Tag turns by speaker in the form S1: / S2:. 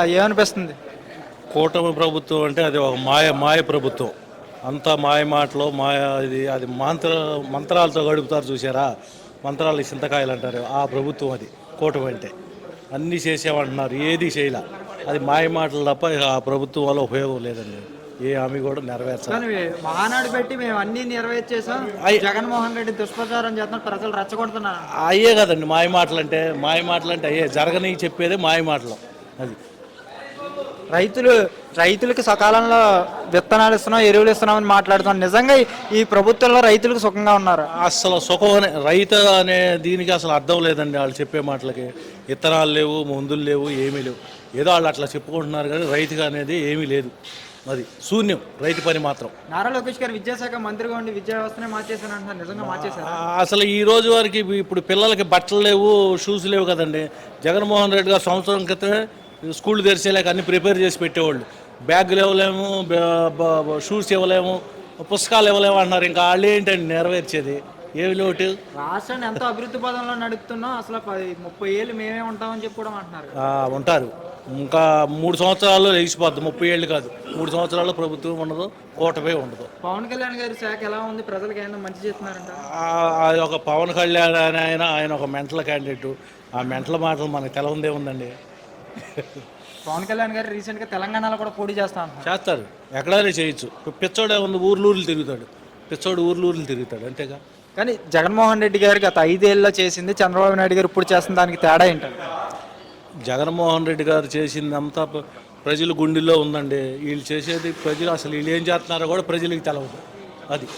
S1: ఏమనిపిస్తుంది?
S2: కూటమి ప్రభుత్వం అంటే అది ఒక మాయ ప్రభుత్వం. అంతా మాయ మాటలు మాయ. అది మంత్రాలతో గడుపుతారు చూసారా, మంత్రాలు చింతకాయలు అంటారు. ఆ ప్రభుత్వం అది కూటమి అంటే. అన్నీ చేసామంటున్నారు, ఏది చేయలే. అది మాయ మాటలు తప్ప ఆ ప్రభుత్వం వల్ల ఉపయోగం లేదండి. ఏ హామీ కూడా నెరవేర్చాలి.
S1: కానీ మహానాడు పెట్టి మేము అన్ని నెరవేర్చేసాం, జగన్మోహన్ రెడ్డి దుష్ప్రచారం చేస్తున్నారు, ప్రజలు రెచ్చగొడుతున్నారు.
S2: అయ్యే కదండి మాయ మాటలు అంటే. మాయ మాటలు అంటే అయ్యే జరగని చెప్పేదే మాయ మాటలు. అది
S1: రైతులకి సకాలంలో విత్తనాలు ఇస్తున్నాం, ఎరువులు ఇస్తున్నామని మాట్లాడుతున్నాం. నిజంగా ఈ ప్రభుత్వంలో రైతులకు సుఖంగా ఉన్నారు?
S2: అసలు సుఖం అనే రైతు అనే దీనికి అసలు అర్థం లేదండి. వాళ్ళు చెప్పే మాటలకి విత్తనాలు లేవు, మందులు లేవు, ఏమీ లేవు. ఏదో వాళ్ళు అట్లా చెప్పుకుంటున్నారు కానీ రైతుగా అనేది ఏమీ లేదు. అది శూన్యం రైతు పని మాత్రం.
S1: నారా లోకేష్ గారు విద్యాశాఖ మంత్రిగా ఉండి విద్యా వ్యవస్థనే మార్చేసాను అంటున్నారు. నిజంగా మార్చేశారు?
S2: అసలు ఈ రోజు వరకు ఇప్పుడు పిల్లలకి బట్టలు లేవు, షూస్ లేవు కదండి. జగన్మోహన్ రెడ్డి గారు సంవత్సరం క్రితమే స్కూల్ తెరిచేలాక అన్ని ప్రిపేర్ చేసి పెట్టేవాళ్ళు. బ్యాగులు ఇవ్వలేము, షూస్ ఇవ్వలేము, పుస్తకాలు ఇవ్వలేము అంటున్నారు. ఇంకా వాళ్ళు ఏంటండి నెరవేర్చేది? ఏమి లోటు?
S1: రాష్ట్రాన్ని ఎంతో అభివృద్ధి పదంలో నడుపుతున్నాం, అసలు 30 ఏళ్ళు మేమే ఉంటామని చెప్పి కూడా అంటున్నారు.
S2: ఉంటారు. ఇంకా 3 సంవత్సరాల్లో లేచిపోద్ది. 30 ఏళ్ళు కాదు, 3 సంవత్సరాల్లో ప్రభుత్వం ఉండదు, కూటమే ఉండదు.
S1: పవన్ కళ్యాణ్ గారి శాఖ ఎలా ఉంది? ప్రజలకు ఏమైనా మంచి చేస్తున్నారంట?
S2: అది ఒక పవన్ కళ్యాణ్ ఆయన ఒక మెంటల్ క్యాండిడేట్. ఆ మెంటల్ మాటలు మనకు తెలవందే ఉందండి.
S1: పవన్ కళ్యాణ్ గారు రీసెంట్గా తెలంగాణలో కూడా పోటీ
S2: చేస్తారు. ఎక్కడైనా చేయొచ్చు. పిచ్చోడే ఉంది, ఊర్లూర్లు తిరుగుతాడు. పిచ్చోడు ఊర్లూర్లు తిరుగుతాడు, అంతేగా.
S1: కానీ జగన్మోహన్ రెడ్డి గారు గత 5 ఏళ్ళలో చేసింది చంద్రబాబు నాయుడు గారు ఇప్పుడు చేస్తున్న దానికి తేడా ఏంటంటే?
S2: జగన్మోహన్ రెడ్డి గారు చేసిందంతా ప్రజల గుండెల్లో ఉందండి. వీళ్ళు చేసేది ప్రజలు అసలు వీళ్ళు ఏం చేస్తున్నారో కూడా ప్రజలకు తెలవదు. అది